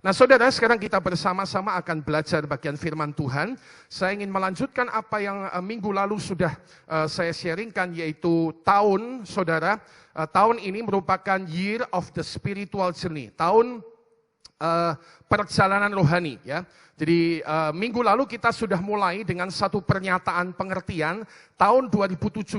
Nah saudara, sekarang kita bersama-sama akan belajar bagian firman Tuhan. Saya ingin melanjutkan apa yang minggu lalu sudah saya sharingkan, yaitu tahun, saudara. Tahun ini merupakan Year of the Spiritual Journey, tahun perjalanan rohani, ya. Jadi minggu lalu kita sudah mulai dengan satu pernyataan pengertian tahun 2017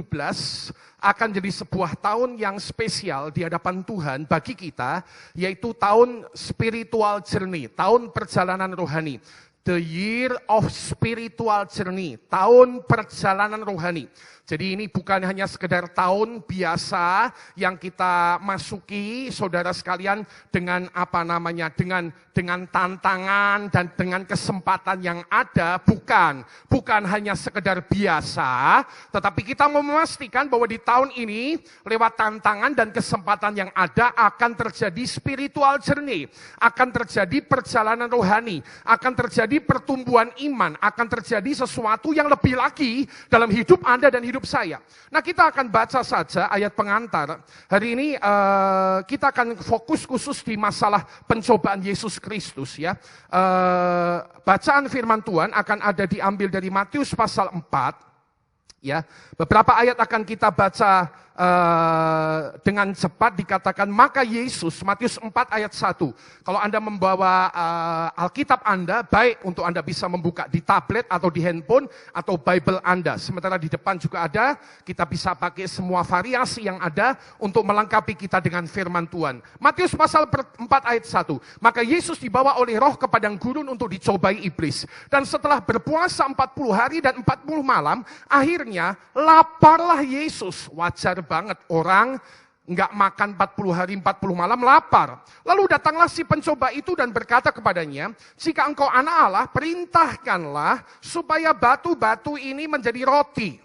akan jadi sebuah tahun yang spesial di hadapan Tuhan bagi kita, yaitu tahun spiritual journey, tahun perjalanan rohani. The Year of Spiritual Journey, tahun perjalanan rohani. Jadi ini bukan hanya sekedar tahun biasa yang kita masuki, saudara sekalian, dengan dengan tantangan dan dengan kesempatan yang ada, bukan hanya sekedar biasa, tetapi kita mau memastikan bahwa di tahun ini lewat tantangan dan kesempatan yang ada akan terjadi spiritual journey, akan terjadi perjalanan rohani, akan terjadi pertumbuhan iman, akan terjadi sesuatu yang lebih lagi dalam hidup Anda dan hidup saya. Nah, kita akan baca saja ayat pengantar. Hari ini kita akan fokus khusus di masalah pencobaan Yesus Kristus, ya. Bacaan firman Tuhan akan ada diambil dari Matius pasal 4, ya. Beberapa ayat akan kita baca dengan cepat. Dikatakan, maka Yesus, Matius 4 ayat 1. Kalau Anda membawa Alkitab Anda, baik untuk Anda bisa membuka di tablet atau di handphone atau Bible Anda. Sementara di depan juga ada, kita bisa pakai semua variasi yang ada untuk melengkapi kita dengan firman Tuhan. Matius pasal 4 ayat 1. Maka Yesus dibawa oleh Roh ke padang gurun untuk dicobai iblis. Dan setelah berpuasa 40 hari dan 40 malam, akhirnya laparlah Yesus. Wajar banget orang nggak makan 40 hari 40 malam lapar. Lalu datanglah si pencoba itu dan berkata kepadanya, jika engkau anak Allah, perintahkanlah supaya batu-batu ini menjadi roti.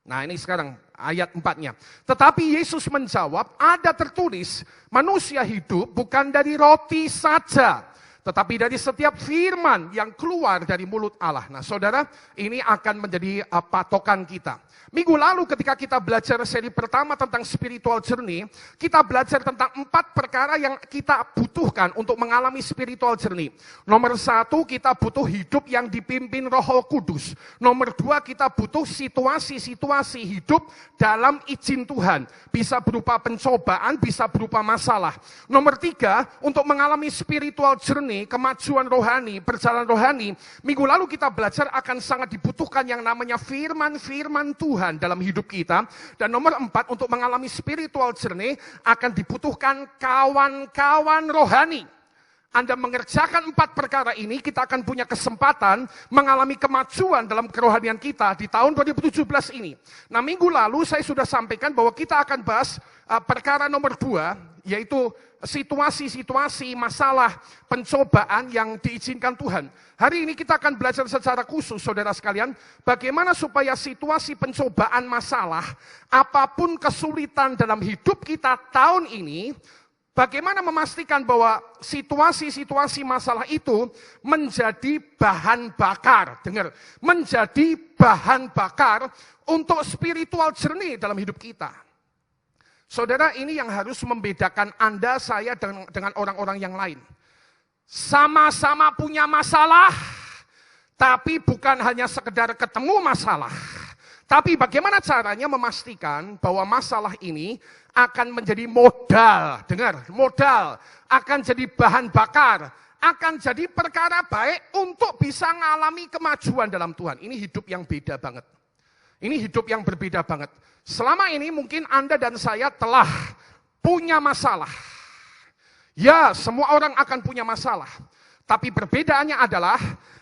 Nah, ini sekarang ayat 4-nya. Tetapi Yesus menjawab, ada tertulis, manusia hidup bukan dari roti saja, tetapi dari setiap firman yang keluar dari mulut Allah. Nah, saudara, ini akan menjadi patokan kita. Minggu lalu ketika kita belajar seri pertama tentang spiritual journey, kita belajar tentang 4 perkara yang kita butuhkan untuk mengalami spiritual journey. Nomor 1, kita butuh hidup yang dipimpin Roh Kudus. Nomor 2, kita butuh situasi-situasi hidup dalam izin Tuhan. Bisa berupa pencobaan, bisa berupa masalah. Nomor 3, untuk mengalami spiritual journey, kemajuan rohani, perjalanan rohani, minggu lalu kita belajar akan sangat dibutuhkan yang namanya firman-firman Tuhan dalam hidup kita. Dan nomor 4, untuk mengalami spiritual journey akan dibutuhkan kawan-kawan rohani. Anda mengerjakan 4 perkara ini, kita akan punya kesempatan mengalami kemajuan dalam kerohanian kita di tahun 2017 ini. Nah, minggu lalu saya sudah sampaikan bahwa kita akan bahas perkara nomor 2, yaitu situasi-situasi, masalah, pencobaan yang diizinkan Tuhan. Hari ini kita akan belajar secara khusus, saudara sekalian, bagaimana supaya situasi pencobaan masalah, apapun kesulitan dalam hidup kita tahun ini, bagaimana memastikan bahwa situasi-situasi masalah itu menjadi bahan bakar, dengar, menjadi bahan bakar untuk spiritual journey dalam hidup kita. Saudara, ini yang harus membedakan Anda, saya dengan orang-orang yang lain. Sama-sama punya masalah, tapi bukan hanya sekedar ketemu masalah. Tapi bagaimana caranya memastikan bahwa masalah ini akan menjadi modal, dengar, modal, akan jadi bahan bakar, akan jadi perkara baik untuk bisa mengalami kemajuan dalam Tuhan. Ini hidup yang beda banget. Ini hidup yang berbeda banget. Selama ini mungkin Anda dan saya telah punya masalah. Ya, semua orang akan punya masalah. Tapi perbedaannya adalah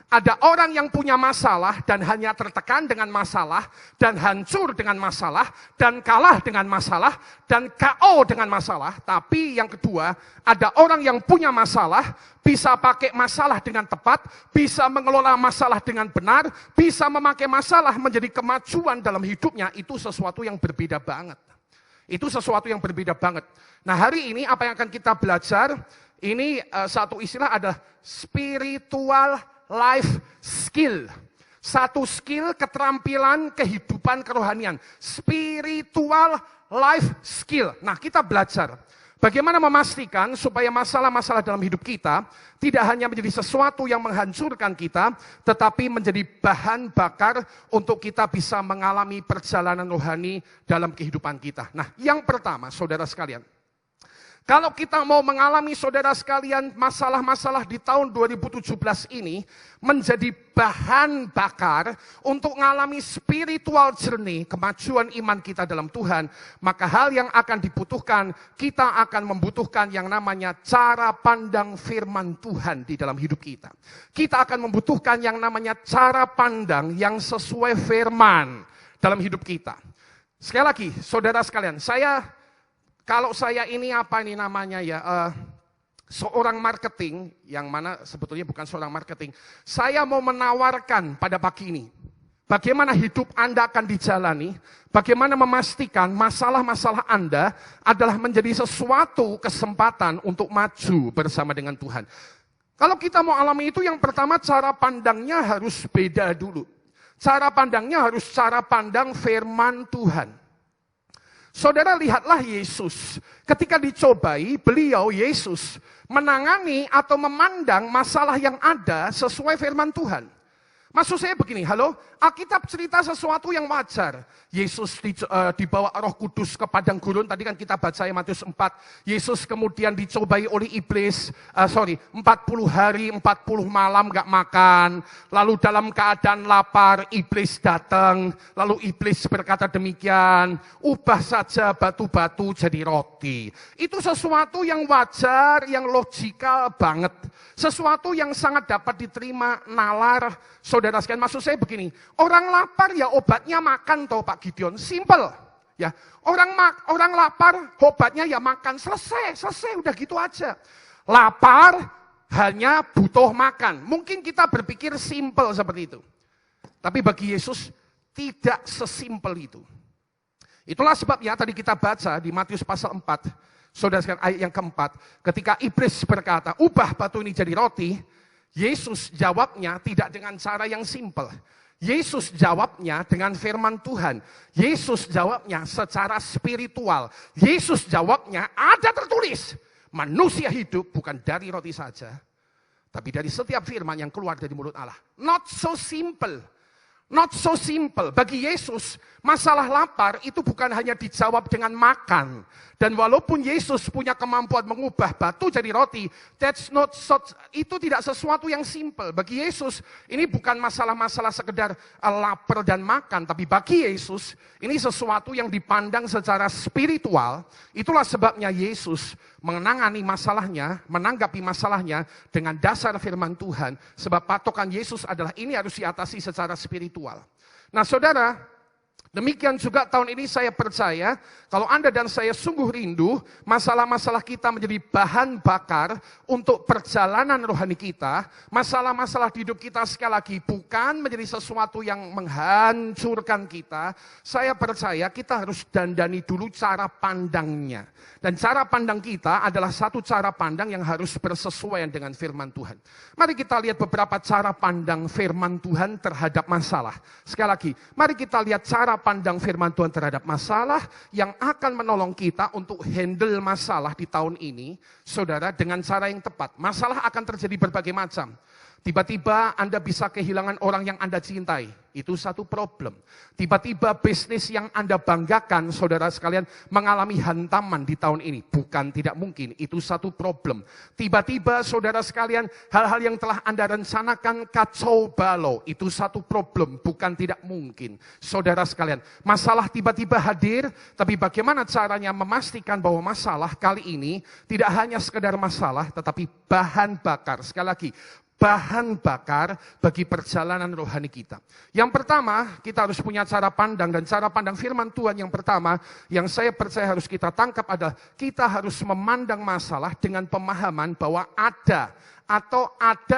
ada orang yang punya masalah dan hanya tertekan dengan masalah, dan hancur dengan masalah, dan kalah dengan masalah, dan KO dengan masalah. Tapi yang kedua, ada orang yang punya masalah, bisa pakai masalah dengan tepat, bisa mengelola masalah dengan benar, bisa memakai masalah menjadi kemajuan dalam hidupnya. Itu sesuatu yang berbeda banget. Itu sesuatu yang berbeda banget. Nah, hari ini apa yang akan kita belajar, ini satu istilah adalah spiritual life skill. Satu skill, keterampilan, kehidupan kerohanian. Spiritual life skill. Nah, kita belajar Bagaimana memastikan supaya masalah-masalah dalam hidup kita tidak hanya menjadi sesuatu yang menghancurkan kita, tetapi menjadi bahan bakar untuk kita bisa mengalami perjalanan rohani dalam kehidupan kita. Nah, yang pertama, saudara sekalian, kalau kita mau mengalami, saudara sekalian, masalah-masalah di tahun 2017 ini menjadi bahan bakar untuk mengalami spiritual journey, kemajuan iman kita dalam Tuhan, maka hal yang akan dibutuhkan, kita akan membutuhkan yang namanya cara pandang firman Tuhan di dalam hidup kita. Kita akan membutuhkan yang namanya cara pandang yang sesuai firman dalam hidup kita. Sekali lagi, saudara sekalian, kalau saya ini apa ini namanya ya, seorang marketing, yang mana sebetulnya bukan seorang marketing, saya mau menawarkan pada pagi ini, bagaimana hidup Anda akan dijalani, bagaimana memastikan masalah-masalah Anda adalah menjadi sesuatu kesempatan untuk maju bersama dengan Tuhan. Kalau kita mau alami itu, yang pertama cara pandangnya harus beda dulu. Cara pandangnya harus cara pandang firman Tuhan. Saudara, lihatlah Yesus. Ketika dicobai, beliau Yesus menangani atau memandang masalah yang ada sesuai firman Tuhan. Maksud saya begini, Alkitab cerita sesuatu yang wajar. Yesus dibawa Roh Kudus ke padang gurun, tadi kan kita baca ya Matius 4. Yesus kemudian dicobai oleh iblis, 40 hari, 40 malam gak makan. Lalu dalam keadaan lapar, iblis datang. Lalu iblis berkata demikian, ubah saja batu-batu jadi roti. Itu sesuatu yang wajar, yang logikal banget. Sesuatu yang sangat dapat diterima, nalar. Saudara sekalian, maksud saya begini, orang lapar ya obatnya makan toh Pak Gideon, simple. Ya, orang lapar obatnya ya makan, selesai, udah gitu aja. Lapar hanya butuh makan. Mungkin kita berpikir simple seperti itu. Tapi bagi Yesus tidak sesimpel itu. Itulah sebabnya tadi kita baca di Matius pasal 4, saudara sekalian, ayat yang keempat, ketika iblis berkata, ubah batu ini jadi roti, Yesus jawabnya tidak dengan cara yang simpel. Yesus jawabnya dengan firman Tuhan. Yesus jawabnya secara spiritual. Yesus jawabnya ada tertulis, manusia hidup bukan dari roti saja, tapi dari setiap firman yang keluar dari mulut Allah. Not so simple. Not so simple. Bagi Yesus, masalah lapar itu bukan hanya dijawab dengan makan. Dan walaupun Yesus punya kemampuan mengubah batu jadi roti, itu tidak sesuatu yang simple. Bagi Yesus, ini bukan masalah-masalah sekedar lapar dan makan. Tapi bagi Yesus, ini sesuatu yang dipandang secara spiritual. Itulah sebabnya Yesus menangani masalahnya, menanggapi masalahnya dengan dasar firman Tuhan. Sebab patokan Yesus adalah ini harus diatasi secara spiritual. Nah saudara, demikian juga tahun ini saya percaya, kalau Anda dan saya sungguh rindu, masalah-masalah kita menjadi bahan bakar untuk perjalanan rohani kita, masalah-masalah di hidup kita sekali lagi bukan menjadi sesuatu yang menghancurkan kita, saya percaya kita harus dandani dulu cara pandangnya. Dan cara pandang kita adalah satu cara pandang yang harus bersesuaian dengan firman Tuhan. Mari kita lihat beberapa cara pandang firman Tuhan terhadap masalah. Sekali lagi, mari kita lihat cara pandang firman Tuhan terhadap masalah yang akan menolong kita untuk handle masalah di tahun ini, saudara, dengan cara yang tepat. Masalah akan terjadi berbagai macam. Tiba-tiba Anda bisa kehilangan orang yang Anda cintai. Itu satu problem. Tiba-tiba bisnis yang Anda banggakan, saudara sekalian, mengalami hantaman di tahun ini. Bukan tidak mungkin, itu satu problem. Tiba-tiba, saudara sekalian, hal-hal yang telah Anda rencanakan kacau balau. Itu satu problem, bukan tidak mungkin. Saudara sekalian, masalah tiba-tiba hadir, tapi bagaimana caranya memastikan bahwa masalah kali ini tidak hanya sekedar masalah, tetapi bahan bakar. Sekali lagi, bahan bakar bagi perjalanan rohani kita. Yang pertama, kita harus punya cara pandang, dan cara pandang firman Tuhan yang pertama, yang saya percaya harus kita tangkap adalah, kita harus memandang masalah dengan pemahaman bahwa ada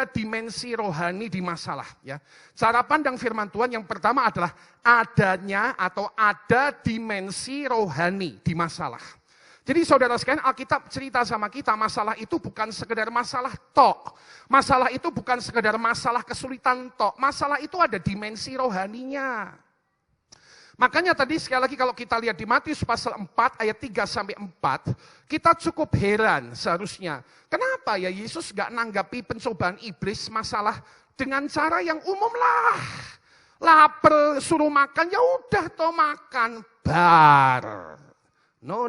dimensi rohani di masalah. Ya. Cara pandang firman Tuhan yang pertama adalah adanya atau ada dimensi rohani di masalah. Jadi saudara sekalian, Alkitab cerita sama kita, masalah itu bukan sekedar masalah tok. Masalah itu bukan sekedar masalah kesulitan tok. Masalah itu ada dimensi rohaninya. Makanya tadi sekali lagi kalau kita lihat di Matius pasal 4 ayat 3 sampai 4, kita cukup heran seharusnya. Kenapa ya Yesus gak nanggapi pencobaan iblis masalah dengan cara yang umum lah. Lapar suruh makan, ya udah toh makan bar. No,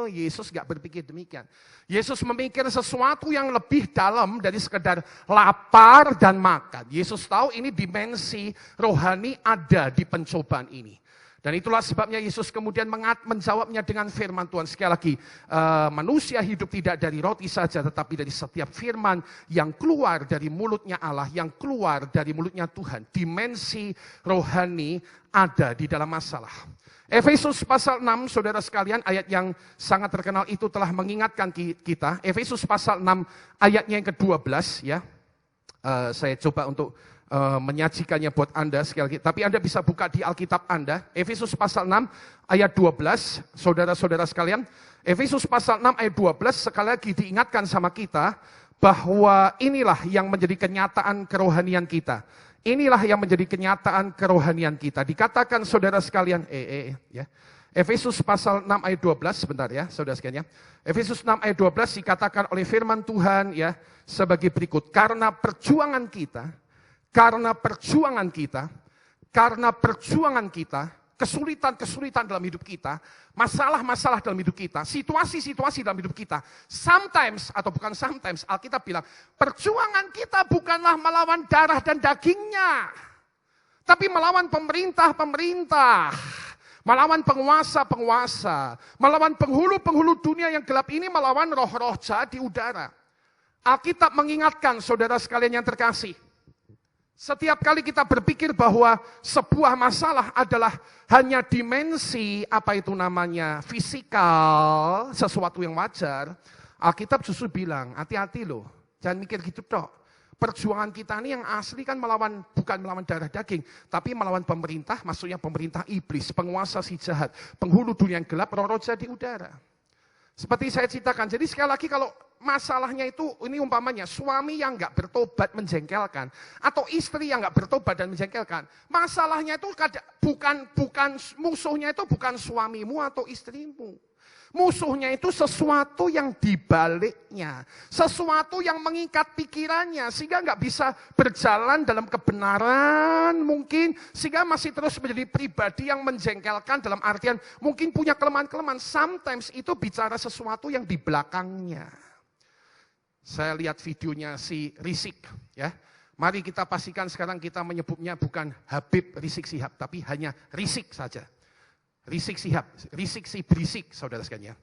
Yesus gak berpikir demikian. Yesus memikir sesuatu yang lebih dalam dari sekedar lapar dan makan. Yesus tahu ini dimensi rohani ada di pencobaan ini. Dan itulah sebabnya Yesus kemudian menjawabnya dengan firman Tuhan. Sekali lagi, manusia hidup tidak dari roti saja, tetapi dari setiap firman yang keluar dari mulutnya Allah, yang keluar dari mulutnya Tuhan. Dimensi rohani ada di dalam masalah. Efesus pasal 6, saudara sekalian, ayat yang sangat terkenal itu telah mengingatkan kita. Efesus pasal 6, ayatnya yang ke-12, ya. Saya coba untuk menyajikannya buat Anda sekali lagi. Tapi Anda bisa buka di Alkitab Anda. Efesus pasal 6 ayat 12. Saudara-saudara sekalian. Efesus pasal 6 ayat 12 sekali lagi diingatkan sama kita bahwa inilah yang menjadi kenyataan kerohanian kita. Inilah yang menjadi kenyataan kerohanian kita. Dikatakan saudara sekalian, ya. Efesus pasal 6 ayat 12, sebentar ya, saudara sekalian. Efesus 6 ayat 12 dikatakan oleh firman Tuhan ya sebagai berikut. Karena perjuangan kita, kesulitan-kesulitan dalam hidup kita, masalah-masalah dalam hidup kita, situasi-situasi dalam hidup kita, sometimes atau bukan sometimes, Alkitab bilang, perjuangan kita bukanlah melawan darah dan dagingnya, tapi melawan pemerintah-pemerintah, melawan penguasa-penguasa, melawan penghulu-penghulu dunia yang gelap ini, melawan roh-roh jahat di udara. Alkitab mengingatkan saudara sekalian yang terkasih, setiap kali kita berpikir bahwa sebuah masalah adalah hanya dimensi fisikal, sesuatu yang wajar, Alkitab justru bilang, hati-hati loh, jangan mikir gitu tok. Perjuangan kita ini yang asli kan bukan melawan darah daging, tapi melawan pemerintah, maksudnya pemerintah iblis, penguasa si jahat, penghulu dunia yang gelap, roh-roh jahat di udara. Seperti saya ceritakan, jadi sekali lagi kalau masalahnya itu, ini umpamanya suami yang nggak bertobat menjengkelkan, atau istri yang nggak bertobat dan menjengkelkan, masalahnya itu bukan musuhnya itu bukan suamimu atau istrimu. Musuhnya itu sesuatu yang dibaliknya, sesuatu yang mengikat pikirannya, sehingga nggak bisa berjalan dalam kebenaran mungkin, sehingga masih terus menjadi pribadi yang menjengkelkan dalam artian mungkin punya kelemahan-kelemahan. Sometimes itu bicara sesuatu yang di belakangnya. Saya lihat videonya si Rizik, ya. Mari kita pastikan sekarang kita menyebutnya bukan Habib Rizik Sihab, tapi hanya Rizik saja. Rizik Sihab, Rizik si berisik, saudara sekalian.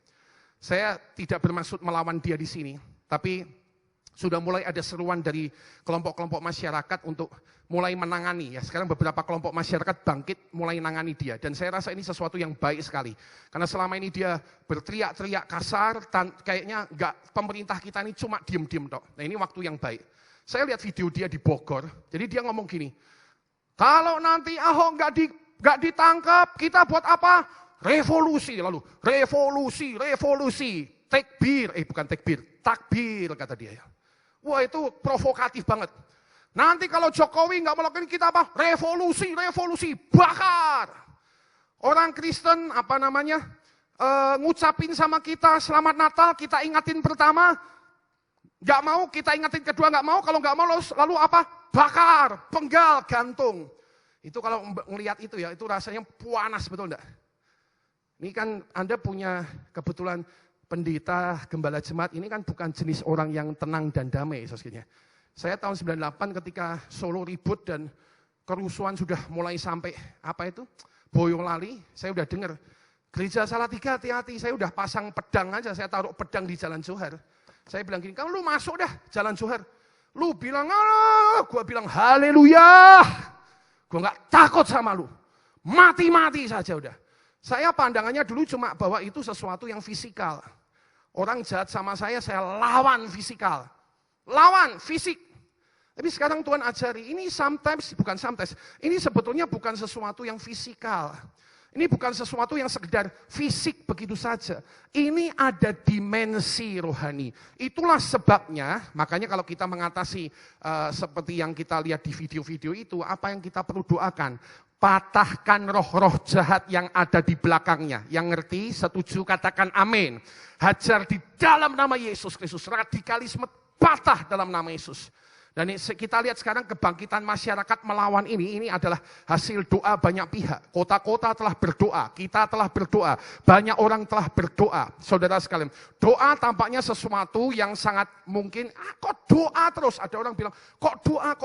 Saya tidak bermaksud melawan dia di sini, tapi sudah mulai ada seruan dari kelompok-kelompok masyarakat untuk mulai menangani. Ya, sekarang beberapa kelompok masyarakat bangkit mulai menangani dia, dan saya rasa ini sesuatu yang baik sekali. Karena selama ini dia berteriak-teriak kasar, kayaknya pemerintah kita ini cuma diem-diem tok. Nah ini waktu yang baik. Saya lihat video dia di Bogor, jadi dia ngomong gini, kalau nanti Ahok nggak ditangkap, kita buat apa? Revolusi, lalu revolusi, takbir kata dia ya. Wah itu provokatif banget. Nanti kalau Jokowi nggak melakukan kita apa? Revolusi, bakar. Orang Kristen ngucapin sama kita selamat Natal, kita ingatin pertama, nggak mau, kita ingatin kedua nggak mau, kalau nggak mau lalu apa? Bakar, penggal, gantung. Itu kalau melihat itu ya, itu rasanya panas, betul enggak? Ini kan Anda punya kebetulan pendeta, gembala jemaat, ini kan bukan jenis orang yang tenang dan damai. Saya tahun 98 ketika Solo ribut dan kerusuhan sudah mulai sampai Boyolali, saya udah dengar, gereja Salatiga hati-hati, saya udah pasang pedang aja, saya taruh pedang di Jalan Johar. Saya bilang gini, kamu lu masuk dah Jalan Johar. Lu bilang, gua bilang haleluya. Gue gak takut sama lu, mati-mati saja udah. Saya pandangannya dulu cuma bahwa itu sesuatu yang fisikal. Orang jahat sama saya lawan fisikal. Lawan, fisik. Tapi sekarang Tuhan ajari, ini ini sebetulnya bukan sesuatu yang fisikal. Ini bukan sesuatu yang sekedar fisik begitu saja. Ini ada dimensi rohani. Itulah sebabnya, makanya kalau kita mengatasi seperti yang kita lihat di video-video itu, apa yang kita perlu doakan? patahkan roh-roh jahat yang ada di belakangnya. Yang ngerti, setuju, katakan amin. Hajar di dalam nama Yesus Kristus. Radikalisme patah dalam nama Yesus. Dan kita lihat sekarang kebangkitan masyarakat melawan ini adalah hasil doa banyak pihak. Kota-kota telah berdoa, kita telah berdoa, banyak orang telah berdoa. Saudara sekalian, doa tampaknya sesuatu yang sangat mungkin, kok doa terus? Ada orang bilang, kok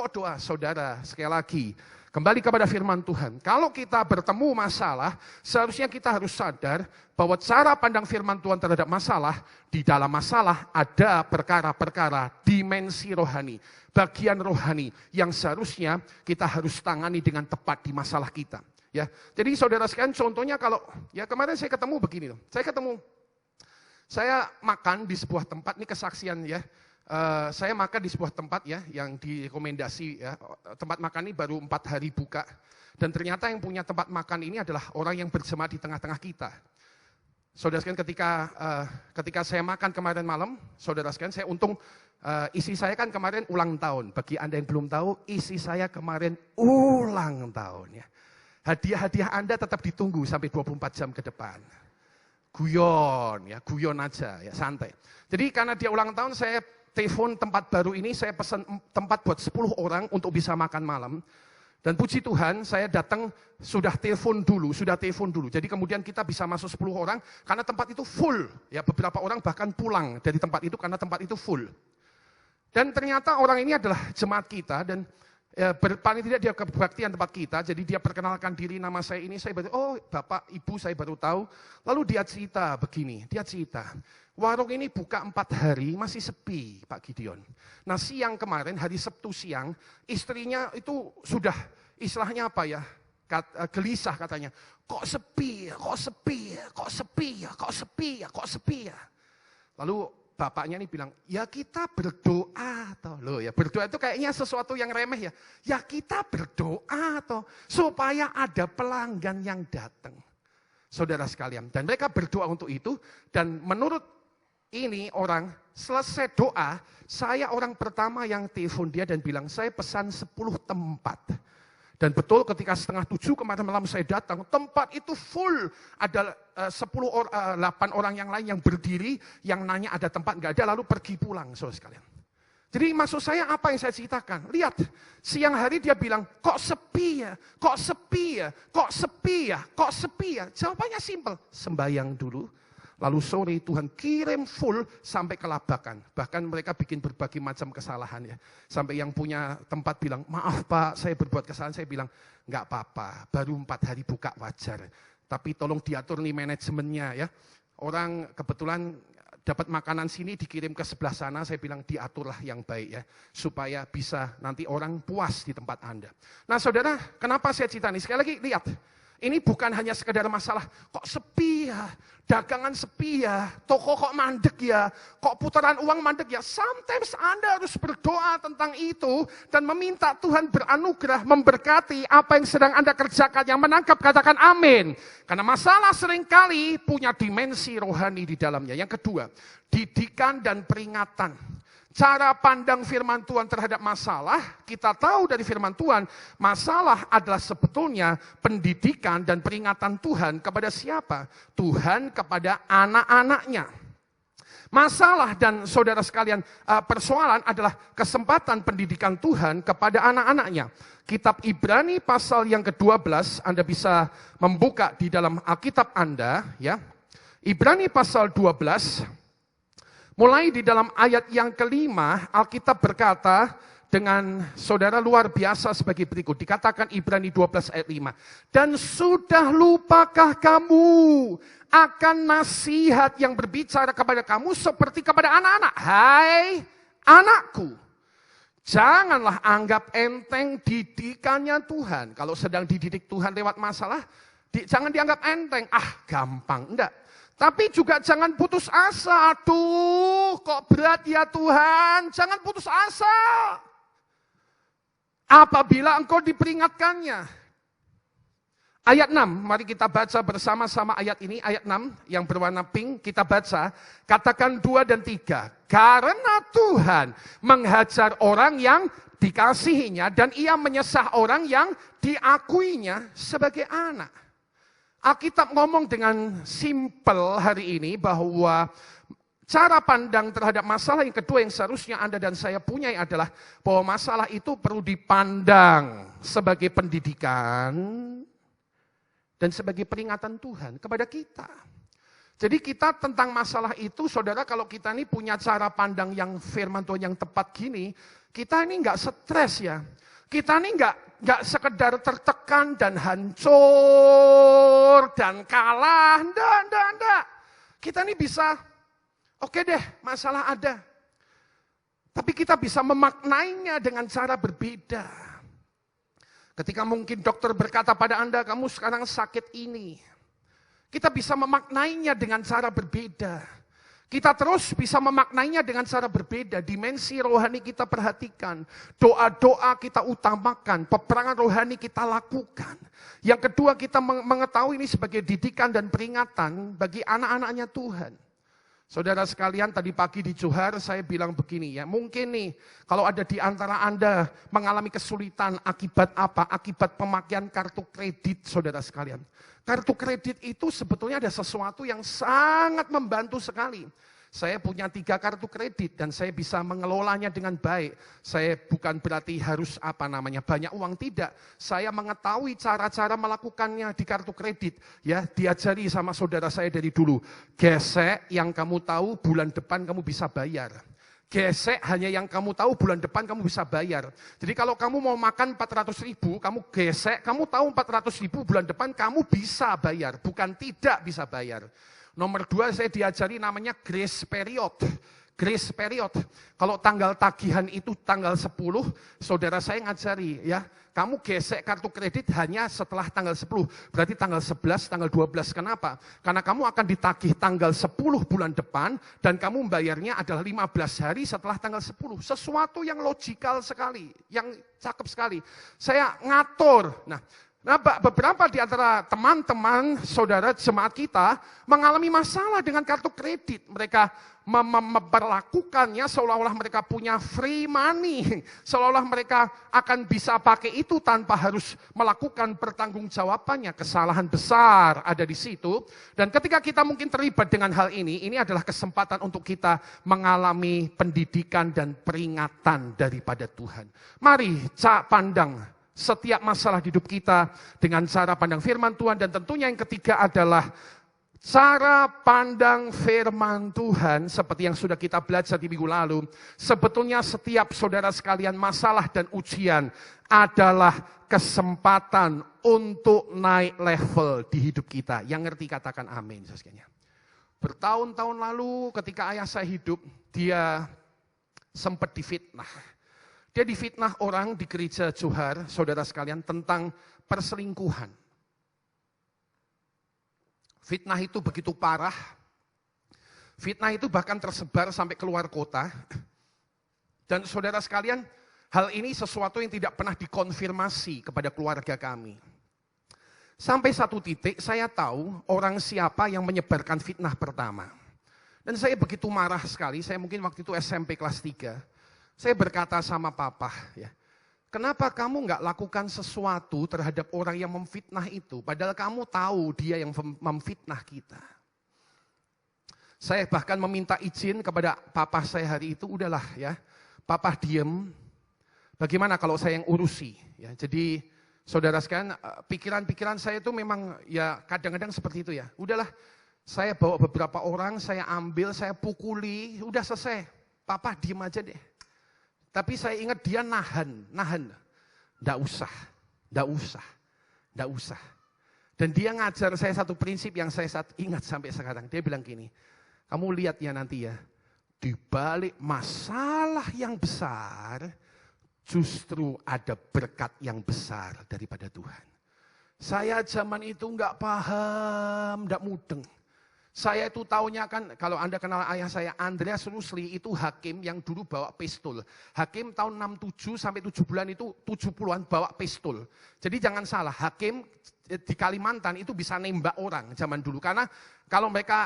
doa? Saudara, sekali lagi, kembali kepada firman Tuhan. Kalau kita bertemu masalah, seharusnya kita harus sadar bahwa cara pandang firman Tuhan terhadap masalah, di dalam masalah ada perkara-perkara dimensi rohani, bagian rohani yang seharusnya kita harus tangani dengan tepat di masalah kita. Ya, jadi saudara sekalian, contohnya kalau ya kemarin saya ketemu begini loh, saya makan di sebuah tempat, ini kesaksian ya. Saya makan di sebuah tempat ya, yang direkomendasi ya, tempat makan ini baru 4 hari buka, dan ternyata yang punya tempat makan ini adalah orang yang berjemaat di tengah-tengah kita. Saudara sekalian, ketika saya makan kemarin malam, saudara sekalian, saya untung isi saya kan kemarin ulang tahun. Bagi Anda yang belum tahu, isi saya kemarin ulang tahun ya. Hadiah-hadiah Anda tetap ditunggu sampai 24 jam ke depan. Guyon aja ya, santai. Jadi karena dia ulang tahun, saya telepon tempat baru ini, saya pesan tempat buat 10 orang untuk bisa makan malam. Dan puji Tuhan, saya datang sudah telepon dulu. Jadi kemudian kita bisa masuk 10 orang karena tempat itu full. Ya, beberapa orang bahkan pulang dari tempat itu karena tempat itu full. Dan ternyata orang ini adalah jemaat kita dan paling tidak dia kebaktian tempat kita. Jadi dia perkenalkan diri, nama saya ini, saya baru, oh Bapak, Ibu saya baru tahu. Lalu dia cerita begini, warung ini buka 4 hari, masih sepi Pak Gideon. Nah siang kemarin, hari Sabtu siang, istrinya itu sudah istilahnya apa ya, gelisah katanya. Kok sepi ya. Lalu bapaknya ini bilang, ya kita berdoa toh. Loh ya, berdoa itu kayaknya sesuatu yang remeh ya. Ya kita berdoa toh, supaya ada pelanggan yang datang. Saudara sekalian, dan mereka berdoa untuk itu, dan menurut ini orang selesai doa, saya orang pertama yang telepon dia dan bilang, saya pesan 10 tempat. Dan betul ketika 6:30 kemarin malam saya datang, tempat itu full. Ada 8 orang yang lain yang berdiri, yang nanya ada tempat, nggak ada, lalu pergi pulang, saudara sekalian. Jadi maksud saya apa yang saya ceritakan? Lihat, siang hari dia bilang, kok sepi ya? Jawabannya simpel, sembahyang dulu. Lalu sore Tuhan kirim full sampai ke Labakan. Bahkan mereka bikin berbagai macam kesalahan ya. Sampai yang punya tempat bilang, maaf Pak, saya berbuat kesalahan. Saya bilang, enggak apa-apa, baru 4 hari buka wajar. Tapi tolong diatur nih manajemennya ya. Orang kebetulan dapat makanan sini dikirim ke sebelah sana, saya bilang diaturlah yang baik ya. Supaya bisa nanti orang puas di tempat Anda. Nah saudara, kenapa saya cerita ini? Sekali lagi lihat. Ini bukan hanya sekedar masalah, kok sepi ya, dagangan sepi ya, toko kok mandek ya, kok putaran uang mandek ya. Sometimes Anda harus berdoa tentang itu dan meminta Tuhan beranugerah, memberkati apa yang sedang Anda kerjakan. Yang menangkap katakan amin. Karena masalah seringkali punya dimensi rohani di dalamnya. Yang kedua, didikan dan peringatan. Cara pandang firman Tuhan terhadap masalah, kita tahu dari firman Tuhan, masalah adalah sebetulnya pendidikan dan peringatan Tuhan kepada siapa? Tuhan kepada anak-anaknya. Masalah dan saudara sekalian, persoalan adalah kesempatan pendidikan Tuhan kepada anak-anaknya. Kitab Ibrani pasal yang ke-12, Anda bisa membuka di dalam Alkitab Anda. Ya. Ibrani pasal 12, mulai di dalam ayat yang kelima, Alkitab berkata dengan saudara luar biasa sebagai berikut. Dikatakan Ibrani 12 ayat 5. Dan sudah lupakah kamu akan nasihat yang berbicara kepada kamu seperti kepada anak-anak? Hai anakku, janganlah anggap enteng didikannya Tuhan. Kalau sedang dididik Tuhan lewat masalah, jangan dianggap enteng. Gampang, enggak. Tapi juga jangan putus asa. Aduh, kok berat ya Tuhan. Jangan putus asa. Apabila engkau diperingatkannya. Ayat 6, mari kita baca bersama-sama ayat ini. Ayat 6 yang berwarna pink, kita baca. Katakan 2 dan 3. Karena Tuhan menghajar orang yang dikasihinya, dan ia menyesah orang yang diakuinya sebagai anak. Alkitab ngomong dengan simpel hari ini bahwa cara pandang terhadap masalah yang kedua yang seharusnya Anda dan saya punya adalah bahwa masalah itu perlu dipandang sebagai pendidikan dan sebagai peringatan Tuhan kepada kita. Jadi kita tentang masalah itu, saudara, kalau kita ini punya cara pandang yang firman Tuhan yang tepat gini, kita ini nggak stres ya. Kita ini nggak sekedar tertekan dan hancur dan kalah, enggak. Kita ini bisa, oke deh, masalah ada. Tapi kita bisa memaknainya dengan cara berbeda. Ketika mungkin dokter berkata pada Anda, kamu sekarang sakit ini. Kita bisa memaknainya dengan cara berbeda. Kita terus bisa memaknainya dengan cara berbeda. Dimensi rohani kita perhatikan. Doa-doa kita utamakan. Peperangan rohani kita lakukan. Yang kedua, kita mengetahui ini sebagai didikan dan peringatan bagi anak-anaknya Tuhan. Saudara sekalian, tadi pagi di Johar saya bilang begini ya, mungkin nih kalau ada di antara Anda mengalami kesulitan akibat apa? Akibat pemakaian kartu kredit, saudara sekalian. Kartu kredit itu sebetulnya ada sesuatu yang sangat membantu sekali. Saya punya 3 kartu kredit dan saya bisa mengelolanya dengan baik. Saya bukan berarti harus banyak uang, tidak. Saya mengetahui cara-cara melakukannya di kartu kredit. Ya, diajari sama saudara saya dari dulu. Gesek yang kamu tahu bulan depan kamu bisa bayar. Gesek hanya yang kamu tahu bulan depan kamu bisa bayar. Jadi kalau kamu mau makan 400.000, kamu gesek, kamu tahu 400.000 bulan depan kamu bisa bayar, bukan tidak bisa bayar. Nomor 2, saya diajari namanya grace period. Grace period. Kalau tanggal tagihan itu tanggal 10, saudara saya ngajari ya, kamu gesek kartu kredit hanya setelah tanggal 10. Berarti tanggal 11, tanggal 12. Kenapa? Karena kamu akan ditagih tanggal 10 bulan depan dan kamu membayarnya adalah 15 hari setelah tanggal 10. Sesuatu yang logikal sekali, yang cakep sekali. Saya ngatur. Nah, beberapa di antara teman-teman, saudara jemaat kita mengalami masalah dengan kartu kredit. Mereka memperlakukannya seolah-olah mereka punya free money. Seolah-olah mereka akan bisa pakai itu tanpa harus melakukan pertanggungjawabannya. Kesalahan besar ada di situ. Dan ketika kita mungkin terlibat dengan hal ini adalah kesempatan untuk kita mengalami pendidikan dan peringatan daripada Tuhan. Mari pandang setiap masalah hidup kita dengan cara pandang firman Tuhan, dan tentunya yang ketiga adalah cara pandang firman Tuhan seperti yang sudah kita belajar di minggu lalu. Sebetulnya setiap saudara sekalian masalah dan ujian adalah kesempatan untuk naik level di hidup kita. Yang ngerti katakan amin. Bertahun-tahun lalu ketika ayah saya hidup, dia sempat difitnah. Dia difitnah orang di gereja Johar, saudara sekalian, tentang perselingkuhan. Fitnah itu begitu parah. Fitnah itu bahkan tersebar sampai keluar kota. Dan saudara sekalian, hal ini sesuatu yang tidak pernah dikonfirmasi kepada keluarga kami. Sampai satu titik saya tahu orang siapa yang menyebarkan fitnah pertama. Dan saya begitu marah sekali, saya mungkin waktu itu SMP kelas 3. Saya berkata sama papa, ya, kenapa kamu nggak lakukan sesuatu terhadap orang yang memfitnah itu, padahal kamu tahu dia yang memfitnah kita. Saya bahkan meminta izin kepada papa saya hari itu, udahlah ya, papa diem, bagaimana kalau saya yang urusi. Ya, jadi saudara sekalian, pikiran-pikiran saya itu memang ya kadang-kadang seperti itu ya, udahlah, saya bawa beberapa orang, saya ambil, saya pukuli, udah selesai, papa diem aja deh. Tapi saya ingat dia nahan. Nggak usah. Dan dia ngajar saya satu prinsip yang saya ingat sampai sekarang. Dia bilang gini, kamu lihat ya nanti ya, di balik masalah yang besar, justru ada berkat yang besar daripada Tuhan. Saya zaman itu nggak paham, nggak mudeng. Saya itu taunya kan, kalau Anda kenal ayah saya, Andreas Rusli itu hakim yang dulu bawa pistol. Hakim tahun 67 sampai 7 bulan itu 70-an bawa pistol. Jadi jangan salah, hakim di Kalimantan itu bisa nembak orang zaman dulu. Karena kalau mereka,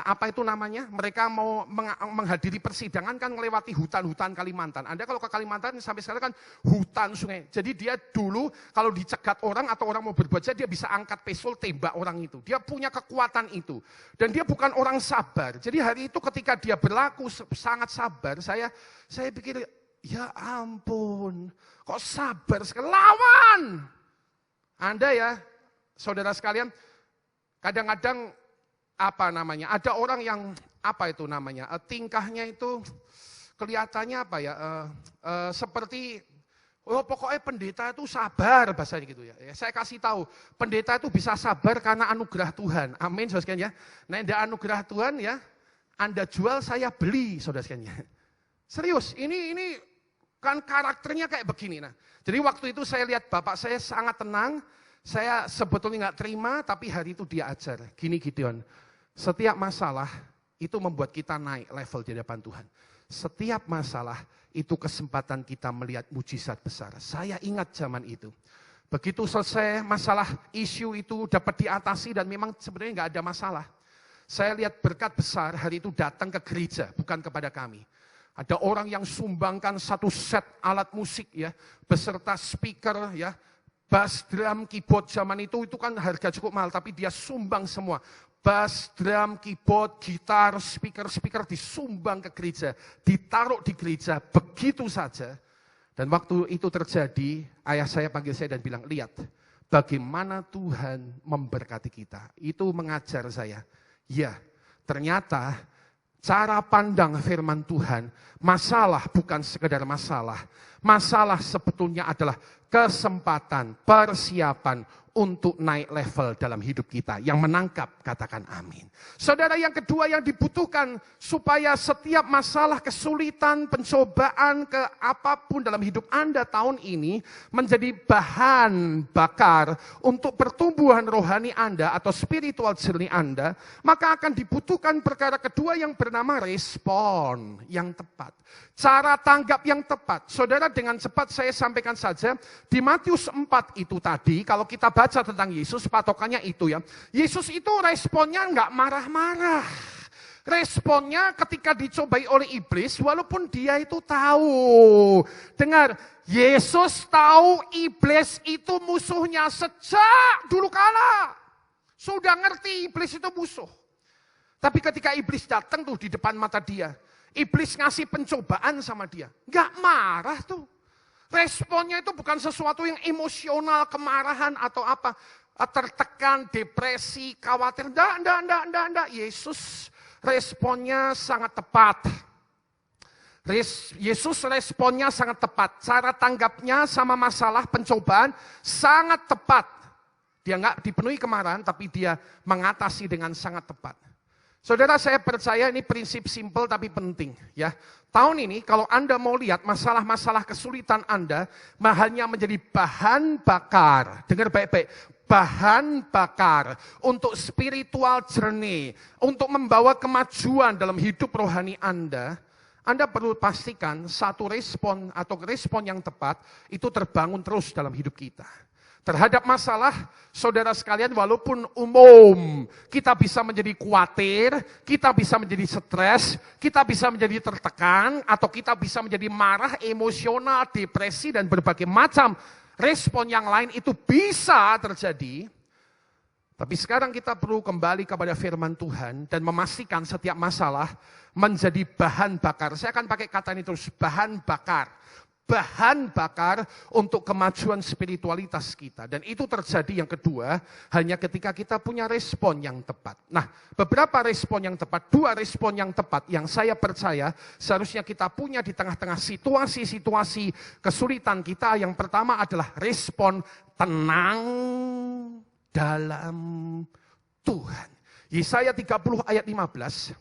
mereka mau menghadiri persidangan kan melewati hutan-hutan Kalimantan. Anda kalau ke Kalimantan sampai sekarang kan hutan, sungai. Jadi dia dulu kalau dicegat orang atau orang mau berbuat jahat, dia bisa angkat pistol tembak orang itu. Dia punya kekuatan itu. Dan dia bukan orang sabar. Jadi hari itu ketika dia berlaku sangat sabar, saya pikir, ya ampun, kok sabar sekali, lawan. Anda ya, saudara sekalian, kadang-kadang ada orang yang tingkahnya itu kelihatannya seperti pokoknya pendeta itu sabar bahasanya gitu ya. Saya kasih tahu, pendeta itu bisa sabar karena anugerah Tuhan. Amin, saudara sekalian ya. Nah, ada anugerah Tuhan ya, Anda jual, saya beli, saudara sekalian ya. Serius, ini kan karakternya kayak begini. Nah, jadi waktu itu saya lihat bapak saya sangat tenang. Saya sebetulnya nggak terima, tapi hari itu dia ajar. Gini Gideon, setiap masalah itu membuat kita naik level di hadapan Tuhan. Setiap masalah itu kesempatan kita melihat mujizat besar. Saya ingat zaman itu. Begitu selesai masalah isu itu dapat diatasi dan memang sebenarnya nggak ada masalah. Saya lihat berkat besar hari itu datang ke gereja, bukan kepada kami. Ada orang yang sumbangkan satu set alat musik ya, beserta speaker ya, bass, drum, keyboard zaman itu kan harga cukup mahal, tapi dia sumbang semua. Bass, drum, keyboard, gitar, speaker disumbang ke gereja, ditaruh di gereja, begitu saja. Dan waktu itu terjadi, ayah saya panggil saya dan bilang, lihat bagaimana Tuhan memberkati kita. Itu mengajar saya, ya ternyata cara pandang firman Tuhan, masalah bukan sekedar masalah. Masalah sebetulnya adalah kesempatan, persiapan untuk naik level dalam hidup kita. Yang menangkap, katakan amin. Saudara, yang kedua yang dibutuhkan supaya setiap masalah, kesulitan, pencobaan, ke apapun dalam hidup Anda tahun ini menjadi bahan bakar untuk pertumbuhan rohani Anda atau spiritual journey Anda, maka akan dibutuhkan perkara kedua yang bernama respon yang tepat. Cara tanggap yang tepat. Saudara, dengan cepat saya sampaikan saja, di Matius 4 itu tadi, kalau kita baca tentang Yesus, patokannya itu ya. Yesus itu responnya enggak marah-marah. Responnya ketika dicobai oleh iblis, walaupun dia itu tahu. Dengar, Yesus tahu iblis itu musuhnya sejak dulu kala. Sudah ngerti iblis itu musuh. Tapi ketika iblis datang tuh di depan mata dia, iblis ngasih pencobaan sama dia. Enggak marah tuh. Responnya itu bukan sesuatu yang emosional, kemarahan atau apa. Tertekan, depresi, khawatir. Enggak. Yesus responnya sangat tepat. Yesus responnya sangat tepat. Cara tanggapnya sama masalah pencobaan sangat tepat. Dia enggak dipenuhi kemarahan, tapi dia mengatasi dengan sangat tepat. Saudara, saya percaya ini prinsip simpel tapi penting ya. Tahun ini kalau Anda mau lihat masalah-masalah kesulitan Anda, hanya menjadi bahan bakar. Dengar baik-baik, bahan bakar untuk spiritual journey, untuk membawa kemajuan dalam hidup rohani Anda perlu pastikan satu respon atau respon yang tepat itu terbangun terus dalam hidup kita. Terhadap masalah, saudara sekalian, walaupun umum, kita bisa menjadi khawatir, kita bisa menjadi stres, kita bisa menjadi tertekan, atau kita bisa menjadi marah, emosional, depresi, dan berbagai macam respon yang lain itu bisa terjadi. Tapi sekarang kita perlu kembali kepada firman Tuhan dan memastikan setiap masalah menjadi bahan bakar. Saya akan pakai kata ini terus, bahan bakar. Bahan bakar untuk kemajuan spiritualitas kita. Dan itu terjadi yang kedua, hanya ketika kita punya respon yang tepat. Nah, beberapa respon yang tepat, dua respon yang tepat yang saya percaya seharusnya kita punya di tengah-tengah situasi-situasi kesulitan kita. Yang pertama adalah respon tenang dalam Tuhan. Yesaya 30 ayat 15.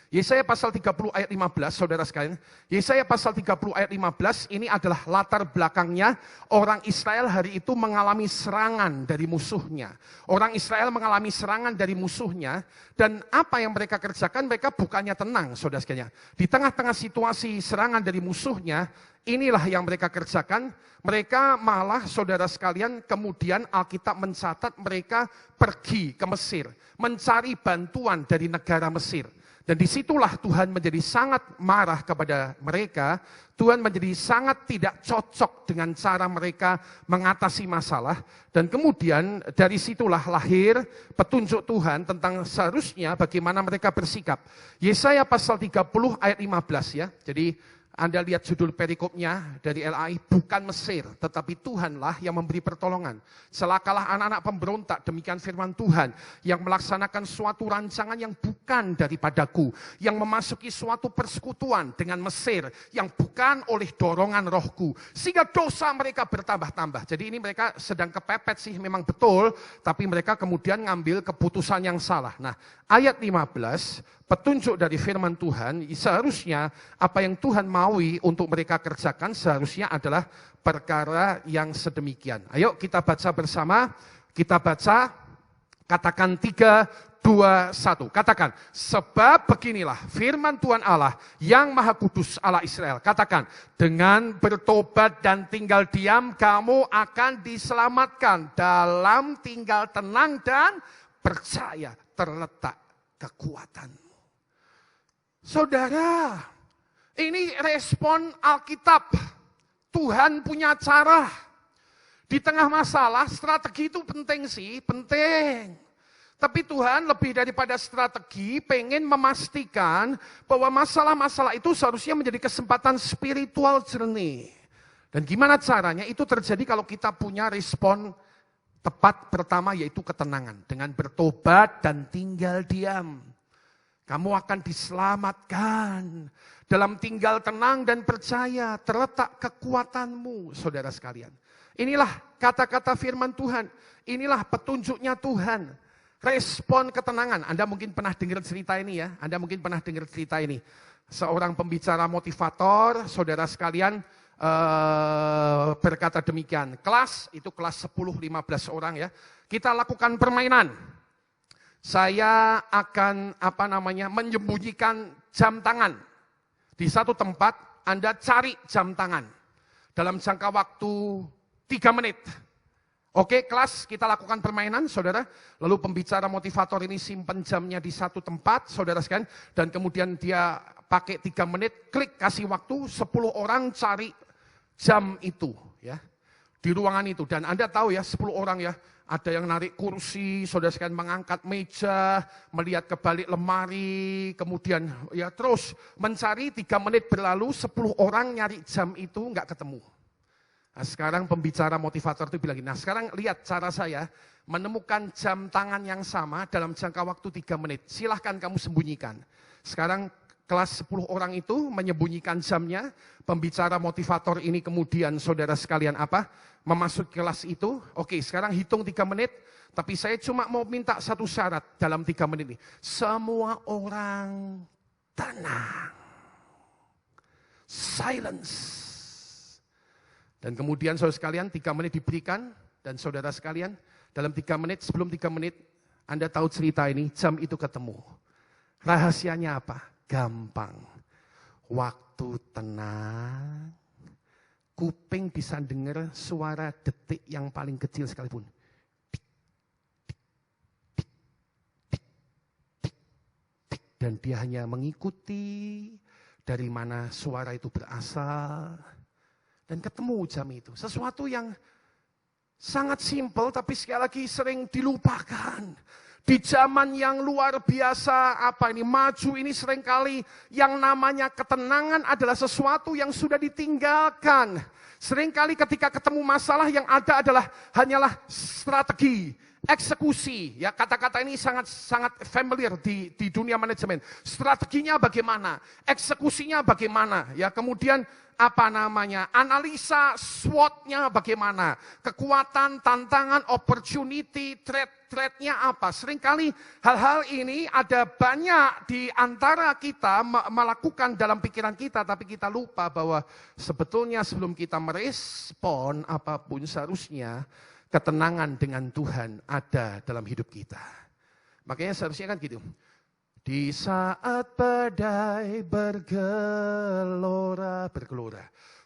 Yesaya pasal 30 ayat 15, saudara sekalian. Yesaya pasal 30 ayat 15 ini adalah latar belakangnya orang Israel hari itu mengalami serangan dari musuhnya. Orang Israel mengalami serangan dari musuhnya. Dan apa yang mereka kerjakan, mereka bukannya tenang, saudara sekalian. Di tengah-tengah situasi serangan dari musuhnya, inilah yang mereka kerjakan. Mereka malah, saudara sekalian, kemudian Alkitab mencatat mereka pergi ke Mesir. Mencari bantuan dari negara Mesir. Dan disitulah Tuhan menjadi sangat marah kepada mereka. Tuhan menjadi sangat tidak cocok dengan cara mereka mengatasi masalah. Dan kemudian dari situlah lahir petunjuk Tuhan tentang seharusnya bagaimana mereka bersikap. Yesaya pasal 30 ayat 15 ya. Jadi Anda lihat judul perikopnya dari LAI, bukan Mesir, tetapi Tuhanlah yang memberi pertolongan. Celakalah anak-anak pemberontak, demikian firman Tuhan, yang melaksanakan suatu rancangan yang bukan daripadaku, yang memasuki suatu persekutuan dengan Mesir, yang bukan oleh dorongan rohku, sehingga dosa mereka bertambah-tambah. Jadi ini mereka sedang kepepet sih, memang betul, tapi mereka kemudian ngambil keputusan yang salah. Nah, ayat 15, petunjuk dari firman Tuhan, seharusnya apa yang Tuhan maui untuk mereka kerjakan seharusnya adalah perkara yang sedemikian. Ayo kita baca bersama, kita baca, katakan 3, 2, 1. Katakan, sebab beginilah firman Tuhan Allah yang Maha Kudus Allah Israel. Katakan, dengan bertobat dan tinggal diam kamu akan diselamatkan. Dalam tinggal tenang dan percaya terletak kekuatan. Saudara, ini respon Alkitab. Tuhan punya cara. Di tengah masalah, strategi itu penting sih, penting. Tapi Tuhan lebih daripada strategi, pengen memastikan bahwa masalah-masalah itu seharusnya menjadi kesempatan spiritual jernih. Dan gimana caranya? Itu terjadi kalau kita punya respon tepat pertama, yaitu ketenangan. Dengan bertobat dan tinggal diam. Kamu akan diselamatkan. Dalam tinggal tenang dan percaya terletak kekuatanmu, saudara sekalian. Inilah kata-kata firman Tuhan. Inilah petunjuknya Tuhan. Respon ketenangan. Anda mungkin pernah dengar cerita ini ya. Anda mungkin pernah dengar cerita ini. Seorang pembicara motivator, saudara sekalian, berkata demikian. Kelas, itu kelas 10-15 orang ya. Kita lakukan permainan. Saya akan menyembunyikan jam tangan. Di satu tempat Anda cari jam tangan. Dalam jangka waktu 3 menit. Oke, kelas, kita lakukan permainan, saudara. Lalu pembicara motivator ini simpen jamnya di satu tempat, saudara sekalian. Dan kemudian dia pakai 3 menit, klik kasih waktu, 10 orang cari jam itu. Ya, di ruangan itu. Dan Anda tahu ya, 10 orang ya. Ada yang narik kursi, saudara sekalian mengangkat meja, melihat ke balik lemari, kemudian ya terus mencari 3 menit berlalu, 10 orang nyari jam itu nggak ketemu. Nah, sekarang pembicara motivator itu bilang, nah sekarang lihat cara saya menemukan jam tangan yang sama dalam jangka waktu 3 menit. Silahkan kamu sembunyikan. Sekarang kelas 10 orang itu menyembunyikan jamnya, pembicara motivator ini kemudian saudara sekalian memasuki kelas itu. Oke, sekarang hitung 3 menit, tapi saya cuma mau minta satu syarat dalam 3 menit ini. Semua orang tenang. Silence. Dan kemudian saudara sekalian 3 menit diberikan, dan saudara sekalian dalam 3 menit, sebelum 3 menit, Anda tahu cerita ini, jam itu ketemu. Rahasianya apa? Gampang. Waktu tenang, kuping bisa dengar suara detik yang paling kecil sekalipun. Dan dia hanya mengikuti dari mana suara itu berasal. Dan ketemu jam itu. Sesuatu yang sangat simpel tapi sekali lagi sering dilupakan. Di zaman yang luar biasa maju ini seringkali yang namanya ketenangan adalah sesuatu yang sudah ditinggalkan. Seringkali ketika ketemu masalah yang ada hanyalah strategi. eksekusi. Ya, kata-kata ini sangat familiar di dunia manajemen. Strateginya bagaimana? Eksekusinya bagaimana? Ya, kemudian analisa SWOT-nya bagaimana, kekuatan, tantangan, opportunity, threat-nya apa. Seringkali hal-hal ini ada banyak di antara kita melakukan dalam pikiran kita, tapi kita lupa bahwa sebetulnya sebelum kita merespon apapun seharusnya ketenangan dengan Tuhan ada dalam hidup kita. Makanya seharusnya kan gitu. Di saat badai bergelora,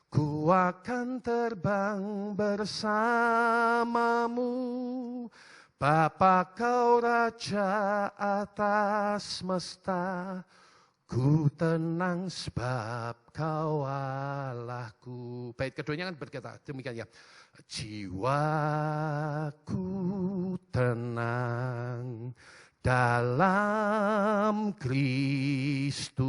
ku akan terbang bersamamu. Bapa kau Raja atas semesta, ku tenang sebab kau Allahku. Bait keduanya kan berkata demikian ya. Jiwaku tenang dalam Kristus,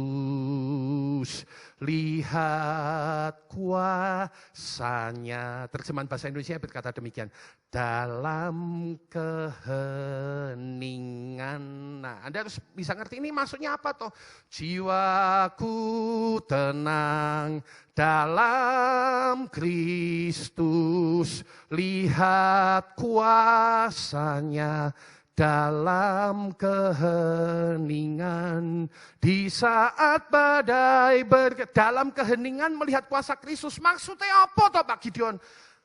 lihat kuasanya. Terjemahan bahasa Indonesia berkata demikian, dalam keheningan. Nah, Anda harus bisa ngerti ini maksudnya apa toh? Jiwaku tenang dalam Kristus, lihat kuasanya. Dalam keheningan, di saat badai dalam keheningan melihat kuasa Kristus. Maksudnya apa toh Pak Gideon?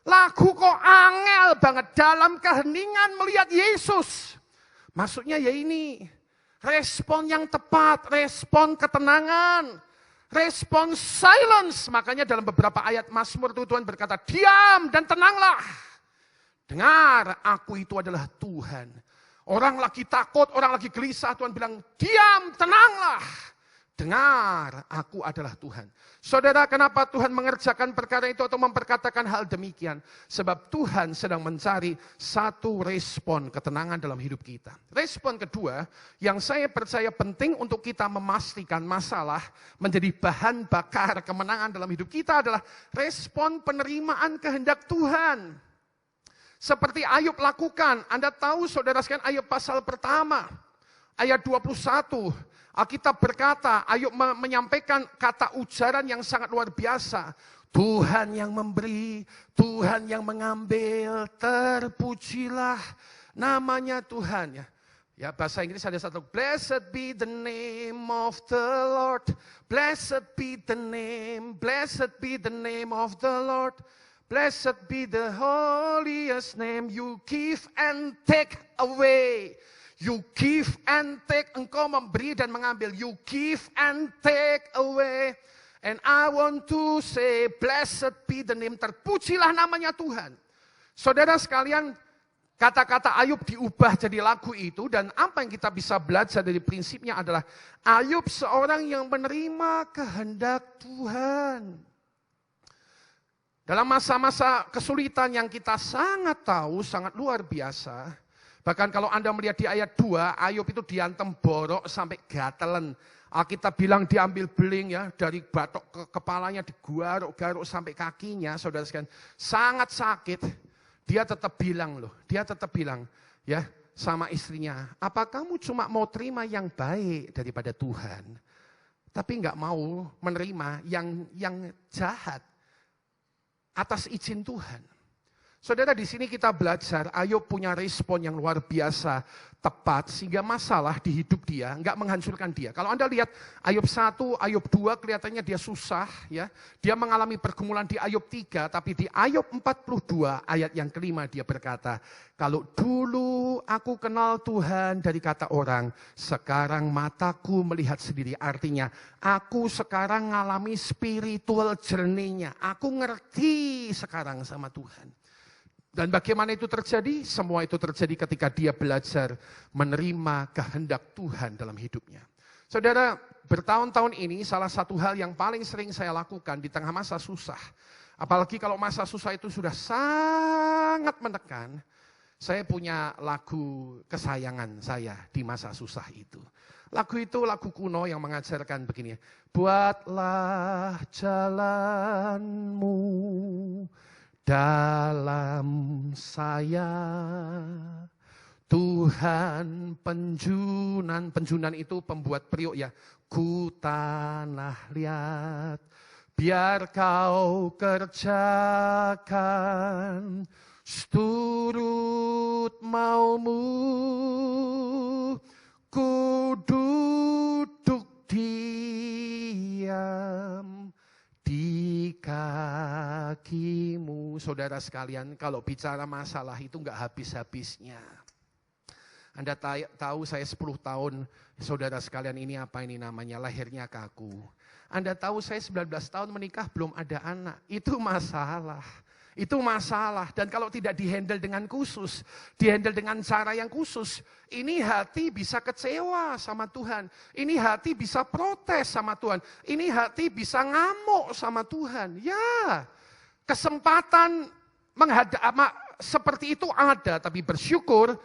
Lagu kok angel banget, dalam keheningan melihat Yesus. Maksudnya ya ini, respon yang tepat, respon ketenangan, respon silence. Makanya dalam beberapa ayat Mazmur Tuhan berkata, diam dan tenanglah. Dengar, aku itu adalah Tuhan. Orang lagi takut, orang lagi gelisah, Tuhan bilang, diam, tenanglah. Dengar, aku adalah Tuhan. Saudara, kenapa Tuhan mengerjakan perkara itu atau memperkatakan hal demikian? Sebab Tuhan sedang mencari satu respon ketenangan dalam hidup kita. Respon kedua, yang saya percaya penting untuk kita memastikan masalah menjadi bahan bakar kemenangan dalam hidup kita adalah respon penerimaan kehendak Tuhan. Seperti Ayub lakukan. Anda tahu saudara sekalian Ayub pasal pertama. Ayat 21. Alkitab berkata, Ayub menyampaikan kata ujaran yang sangat luar biasa. Tuhan yang memberi, Tuhan yang mengambil, terpujilah namanya Tuhan. Ya, bahasa Inggris ada satu, blessed be the name of the Lord. Blessed be the name of the Lord. Blessed be the holiest name, you give and take away. You give and take, engkau memberi dan mengambil. You give and take away. And I want to say, blessed be the name, terpujilah namanya Tuhan. Saudara sekalian, kata-kata Ayub diubah jadi lagu itu, dan apa yang kita bisa belajar dari prinsipnya adalah, Ayub seorang yang menerima kehendak Tuhan. Dalam masa-masa kesulitan yang kita sangat tahu, sangat luar biasa. Bahkan kalau Anda melihat di ayat 2, Ayub itu diantem borok sampai gatelan. Alkitab bilang diambil beling ya, dari batok ke kepalanya digaruk-garuk sampai kakinya, saudara sekalian. Sangat sakit. Dia tetap bilang ya sama istrinya, apa kamu cuma mau terima yang baik daripada Tuhan, tapi enggak mau menerima yang jahat atas izin Tuhan. Saudara, di sini kita belajar Ayub punya respon yang luar biasa tepat sehingga masalah di hidup dia enggak menghancurkan dia. Kalau Anda lihat Ayub 1, Ayub 2 kelihatannya dia susah ya. Dia mengalami pergumulan di Ayub 3, tapi di Ayub 42 ayat yang kelima dia berkata, kalau dulu aku kenal Tuhan dari kata orang, sekarang mataku melihat sendiri. Artinya aku sekarang mengalami spiritual journey-nya. Aku ngerti sekarang sama Tuhan. Dan bagaimana itu terjadi? Semua itu terjadi ketika dia belajar menerima kehendak Tuhan dalam hidupnya. Saudara, bertahun-tahun ini salah satu hal yang paling sering saya lakukan di tengah masa susah. Apalagi kalau masa susah itu sudah sangat menekan. Saya punya lagu kesayangan saya di masa susah itu. Lagu itu lagu kuno yang mengajarkan begini. Buatlah jalanmu dalam saya, Tuhan penjunan itu pembuat periuk ya. Ku tanah liat, biar kau kerjakan seturut maumu. Ku duduk diam di kakimu. Saudara sekalian, kalau bicara masalah itu enggak habis-habisnya. Anda tahu saya 10 tahun, saudara sekalian, ini apa ini namanya, lahirnya kaku. Anda tahu saya 19 tahun menikah belum ada anak, itu masalah. Itu masalah, dan kalau tidak dihandle dengan khusus, dihandle dengan cara yang khusus, ini hati bisa kecewa sama Tuhan, ini hati bisa protes sama Tuhan, ini hati bisa ngamuk sama Tuhan. Ya, kesempatan seperti itu ada, tapi bersyukur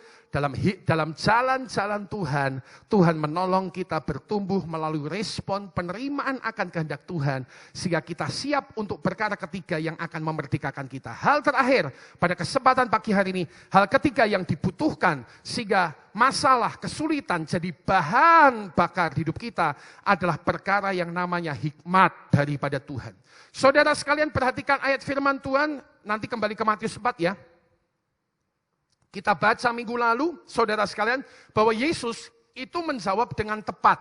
dalam jalan-jalan Tuhan, Tuhan menolong kita bertumbuh melalui respon penerimaan akan kehendak Tuhan, sehingga kita siap untuk perkara ketiga yang akan memerdekakan kita. Hal terakhir pada kesempatan pagi hari ini, hal ketiga yang dibutuhkan sehingga masalah, kesulitan jadi bahan bakar hidup kita adalah perkara yang namanya hikmat daripada Tuhan. Saudara sekalian, perhatikan ayat firman Tuhan, nanti kembali ke Matius 4 ya. Kita baca minggu lalu, saudara sekalian, bahwa Yesus itu menjawab dengan tepat.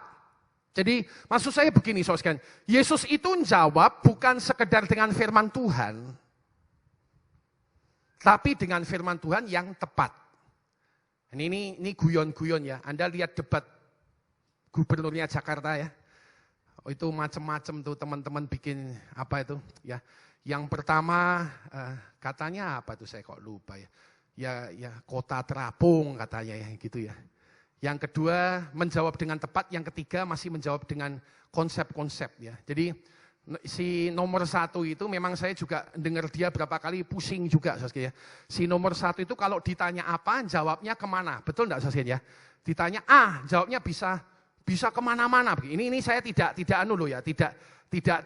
Jadi maksud saya begini, saudara sekalian, Yesus itu menjawab bukan sekedar dengan firman Tuhan, tapi dengan firman Tuhan yang tepat. Ini guyon-guyon ya, Anda lihat debat gubernurnya Jakarta ya, itu macam-macam tuh teman-teman bikin apa itu ya. Yang pertama katanya apa tuh, saya kok lupa ya. Ya kota terapung katanya ya gitu ya. Yang kedua menjawab dengan tepat, yang ketiga masih menjawab dengan konsep-konsep ya. Jadi si nomor 1 itu memang saya juga dengar dia berapa kali pusing juga ya. Si nomor 1 itu kalau ditanya apa jawabnya kemana, betul enggak ya? Ditanya jawabnya bisa kemana-mana. Ini saya tidak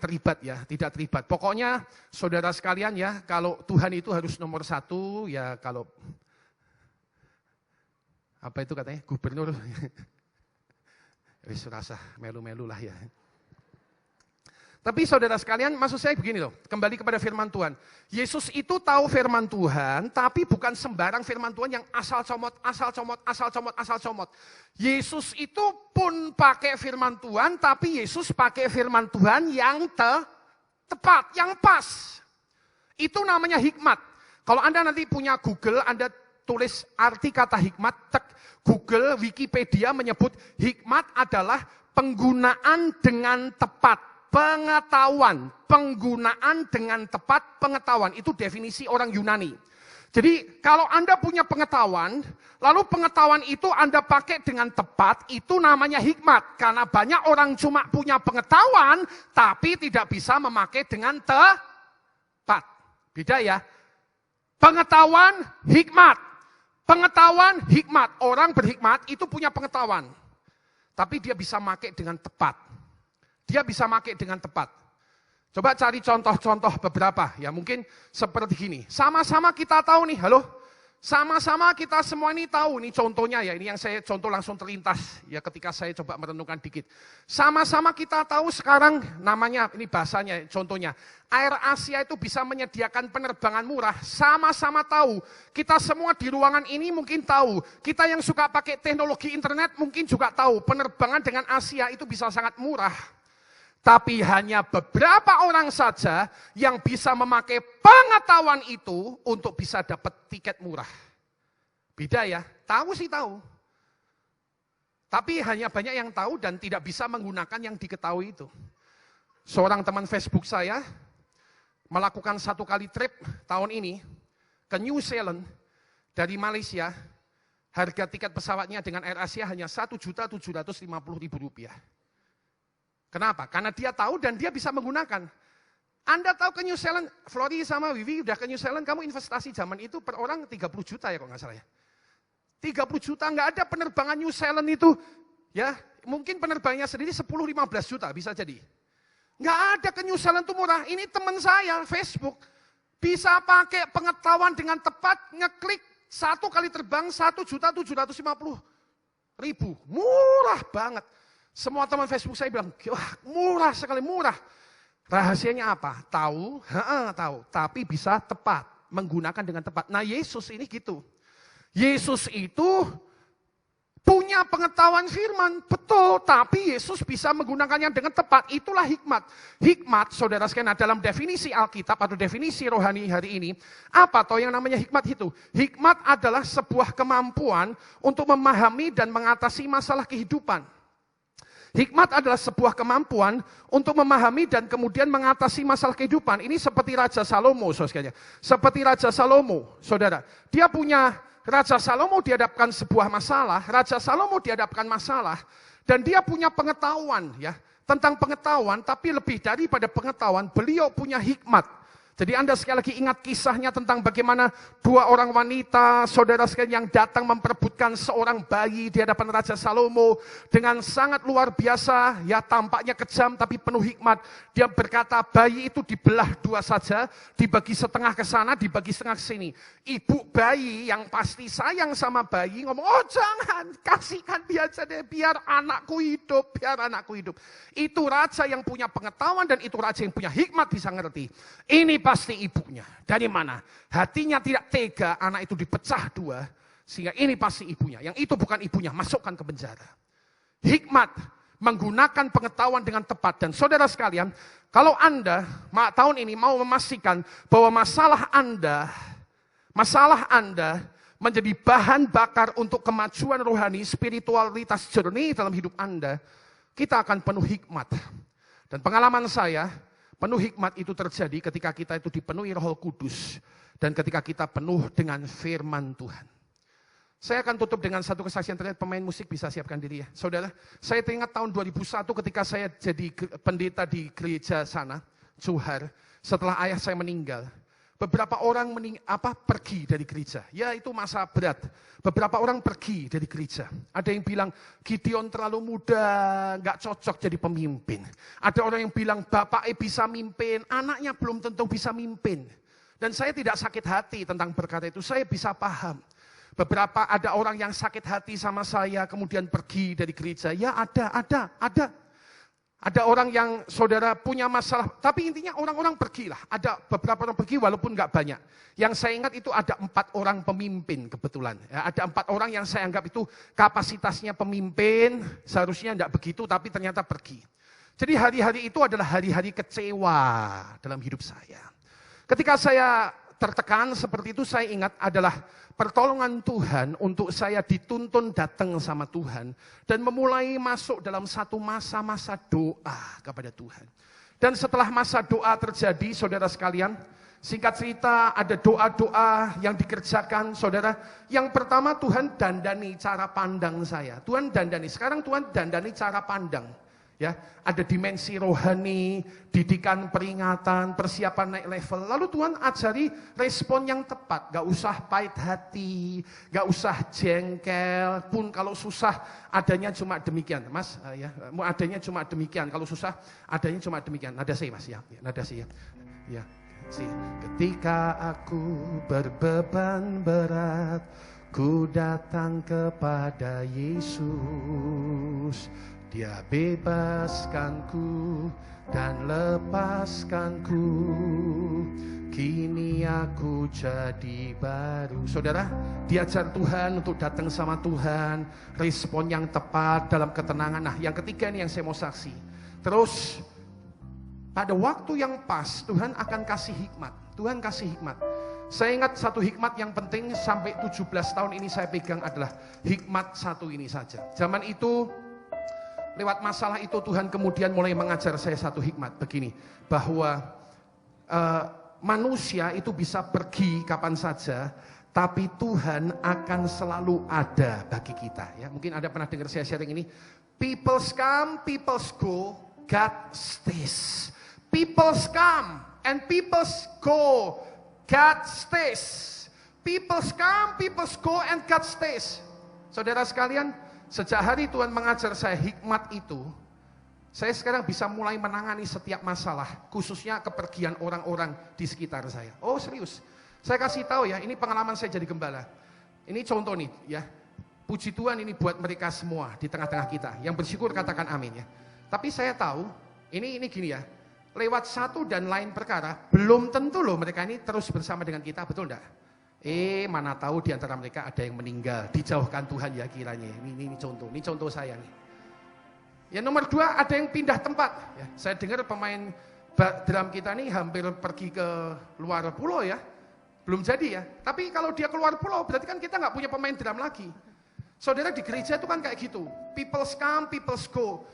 terlibat ya, tidak terlibat. Pokoknya saudara sekalian ya, kalau Tuhan itu harus nomor 1 ya, kalau apa itu katanya gubernur, wis rasa melu-melu lah ya. Tapi saudara sekalian, maksud saya begini loh, kembali kepada firman Tuhan. Yesus itu tahu firman Tuhan, tapi bukan sembarang firman Tuhan yang asal comot. Yesus itu pun pakai firman Tuhan, tapi Yesus pakai firman Tuhan yang tepat, yang pas. Itu namanya hikmat. Kalau Anda nanti punya Google, Anda tulis arti kata hikmat, Google, Wikipedia menyebut hikmat adalah penggunaan dengan tepat. Penggunaan dengan tepat pengetahuan, itu definisi orang Yunani. Jadi kalau Anda punya pengetahuan, lalu pengetahuan itu Anda pakai dengan tepat, itu namanya hikmat. Karena banyak orang cuma punya pengetahuan, tapi tidak bisa memakai dengan tepat. Beda ya. Pengetahuan, hikmat. Pengetahuan, hikmat. Orang berhikmat itu punya pengetahuan, tapi dia bisa pakai dengan tepat. Dia bisa pakai dengan tepat. Coba cari contoh-contoh beberapa. Ya mungkin seperti gini. Sama-sama kita tahu nih, halo? Sama-sama kita semua ini tahu nih contohnya ya. Ini yang saya contoh langsung terlintas ya ketika saya coba merenungkan dikit. Sama-sama kita tahu sekarang namanya, ini bahasanya, contohnya. Air Asia itu bisa menyediakan penerbangan murah. Sama-sama tahu. Kita semua di ruangan ini mungkin tahu. Kita yang suka pakai teknologi internet mungkin juga tahu. Penerbangan dengan Asia itu bisa sangat murah. Tapi hanya beberapa orang saja yang bisa memakai pengetahuan itu untuk bisa dapat tiket murah. Beda ya, tahu sih tahu. Tapi hanya banyak yang tahu dan tidak bisa menggunakan yang diketahui itu. Seorang teman Facebook saya melakukan 1 kali trip tahun ini ke New Zealand dari Malaysia. Harga tiket pesawatnya dengan Air Asia hanya Rp1.750.000. Kenapa? Karena dia tahu dan dia bisa menggunakan. Anda tahu ke New Zealand, Flori sama Wiwi udah ke New Zealand, kamu investasi zaman itu per orang 30 juta ya kalau nggak salah ya. 30 juta, nggak ada penerbangan New Zealand itu, ya mungkin penerbangnya sendiri 10-15 juta bisa jadi. Nggak ada ke New Zealand itu murah. Ini teman saya, Facebook, bisa pakai pengetahuan dengan tepat, ngeklik Satu kali terbang 1.750.000. Murah banget. Semua teman Facebook saya bilang, wah murah sekali, murah. Rahasianya apa? Tahu, tahu. Tapi bisa tepat, menggunakan dengan tepat. Nah Yesus ini gitu. Yesus itu punya pengetahuan firman, betul, tapi Yesus bisa menggunakannya dengan tepat. Itulah hikmat. Hikmat, saudara sekalian, dalam definisi Alkitab atau definisi rohani hari ini, apa toh yang namanya hikmat itu? Hikmat adalah sebuah kemampuan untuk memahami dan mengatasi masalah kehidupan. Hikmat adalah sebuah kemampuan untuk memahami dan kemudian mengatasi masalah kehidupan. Ini seperti Raja Salomo, saudara. Seperti Raja Salomo, saudara. Dia punya Raja Salomo dihadapkan sebuah masalah, Raja Salomo dihadapkan masalah, dan dia punya pengetahuan ya tentang pengetahuan, tapi lebih daripada pengetahuan, beliau punya hikmat. Jadi Anda sekali lagi ingat kisahnya tentang bagaimana dua orang wanita, saudara sekalian, yang datang memperebutkan seorang bayi di hadapan Raja Salomo dengan sangat luar biasa, ya tampaknya kejam tapi penuh hikmat. Dia berkata bayi itu dibelah dua saja, dibagi setengah ke sana, dibagi setengah ke sini. Ibu bayi yang pasti sayang sama bayi ngomong, oh jangan, kasihkan dia aja deh, biar anakku hidup, biar anakku hidup. Itu raja yang punya pengetahuan dan itu raja yang punya hikmat bisa ngerti. Ini pasti ibunya. Dari mana? Hatinya tidak tega anak itu dipecah dua. Sehingga ini pasti ibunya. Yang itu bukan ibunya, masukkan ke penjara. Hikmat, menggunakan pengetahuan dengan tepat. Dan saudara sekalian, kalau Anda tahun ini mau memastikan bahwa masalah Anda menjadi bahan bakar untuk kemajuan rohani, spiritualitas jernih dalam hidup Anda, kita akan penuh hikmat. Dan pengalaman saya, penuh hikmat itu terjadi ketika kita itu dipenuhi Roh Kudus dan ketika kita penuh dengan firman Tuhan. Saya akan tutup dengan satu kesaksian terakhir, pemain musik bisa siapkan diri ya. Saudara, saya teringat tahun 2001 ketika saya jadi pendeta di gereja sana, Johar, setelah ayah saya meninggal. Beberapa orang pergi dari gereja. Ya itu masa berat. Beberapa orang pergi dari gereja. Ada yang bilang Gideon terlalu muda, nggak cocok jadi pemimpin. Ada orang yang bilang bapaknya bisa mimpin, anaknya belum tentu bisa mimpin. Dan saya tidak sakit hati tentang perkara itu. Saya bisa paham. Ada orang yang sakit hati sama saya kemudian pergi dari gereja. Ya ada. Ada orang yang saudara punya masalah, tapi intinya orang-orang pergilah. Ada beberapa orang pergi walaupun nggak banyak. Yang saya ingat itu ada 4 orang pemimpin kebetulan. Ya, ada 4 orang yang saya anggap itu kapasitasnya pemimpin, seharusnya nggak begitu tapi ternyata pergi. Jadi hari-hari itu adalah hari-hari kecewa dalam hidup saya. Ketika saya tertekan seperti itu, saya ingat adalah pertolongan Tuhan untuk saya dituntun datang sama Tuhan. Dan memulai masuk dalam satu masa-masa doa kepada Tuhan. Dan setelah masa doa terjadi, saudara sekalian, singkat cerita ada doa-doa yang dikerjakan, saudara. Yang pertama Tuhan dandani cara pandang saya. Tuhan dandani, sekarang Tuhan dandani cara pandang. Ya, ada dimensi rohani, didikan peringatan, persiapan naik level. Lalu Tuhan ajari respon yang tepat. Gak usah pahit hati, gak usah jengkel. Pun kalau susah adanya cuma demikian, Mas. Adanya cuma demikian. Kalau susah adanya cuma demikian. Nada C, Mas ya. Nada C ya. Ya. C. Ketika aku berbeban berat, ku datang kepada Yesus. Dia bebaskanku dan lepaskanku, kini aku jadi baru. Saudara, diajar Tuhan untuk datang sama Tuhan, respon yang tepat dalam ketenangan. Nah, yang ketiga ini yang saya mau saksi. Terus, pada waktu yang pas, Tuhan akan kasih hikmat. Tuhan kasih hikmat. Saya ingat satu hikmat yang penting sampai 17 tahun ini saya pegang adalah hikmat satu ini saja. Zaman itu, lewat masalah itu Tuhan kemudian mulai mengajar saya satu hikmat begini, bahwa manusia itu bisa pergi kapan saja, tapi Tuhan akan selalu ada bagi kita. Ya, mungkin Anda pernah dengar saya sharing ini. People's come, people's go, God stays. People's come and people's go, God stays. People's come, people's go and God stays. Saudara sekalian, sejak hari Tuhan mengajar saya hikmat itu, saya sekarang bisa mulai menangani setiap masalah, khususnya kepergian orang-orang di sekitar saya. Oh serius, saya kasih tahu ya, ini pengalaman saya jadi gembala. Ini contoh nih ya. Puji Tuhan ini buat mereka semua di tengah-tengah kita. Yang bersyukur katakan amin ya. Tapi saya tahu, ini gini ya. Lewat satu dan lain perkara, belum tentu loh mereka ini terus bersama dengan kita, betul enggak? Mana tahu di antara mereka ada yang meninggal, dijauhkan Tuhan ya kiranya. Ini contoh saya nih. Ya nomor 2, ada yang pindah tempat. Ya, saya dengar pemain drum kita nih hampir pergi ke luar pulau ya. Belum jadi ya. Tapi kalau dia keluar pulau, berarti kan kita nggak punya pemain drum lagi. Saudara, di gereja itu kan kayak gitu. People's come, people's go.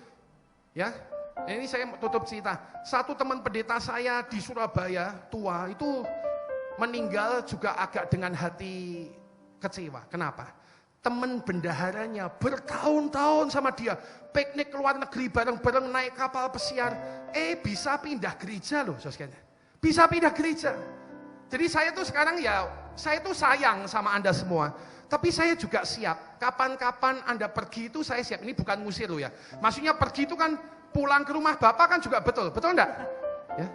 Ya, ini saya tutup cerita. Satu teman pendeta saya di Surabaya, tua, itu meninggal juga agak dengan hati kecewa. Kenapa? Teman bendaharanya bertahun-tahun sama dia. Piknik ke luar negeri bareng-bareng naik kapal pesiar. Bisa pindah gereja loh, saudara. Bisa pindah gereja. Jadi saya tuh sekarang ya, saya tuh sayang sama Anda semua. Tapi saya juga siap, kapan-kapan Anda pergi itu saya siap. Ini bukan ngusir loh ya. Maksudnya pergi itu kan pulang ke rumah Bapak kan juga betul enggak? Ya.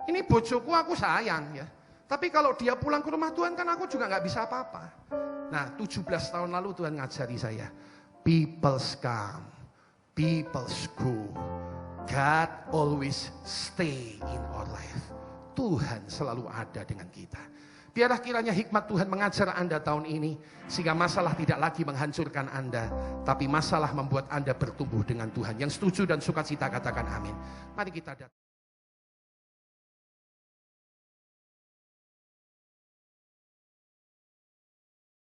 Ini bojoku aku sayang ya. Tapi kalau dia pulang ke rumah Tuhan kan aku juga nggak bisa apa-apa. Nah 17 tahun lalu Tuhan ngajari saya. People's come, people's go. God always stay in our life. Tuhan selalu ada dengan kita. Biarlah kiranya hikmat Tuhan mengajar Anda tahun ini, sehingga masalah tidak lagi menghancurkan Anda, tapi masalah membuat Anda bertumbuh dengan Tuhan. Yang setuju dan sukacita katakan amin. Mari kita datang.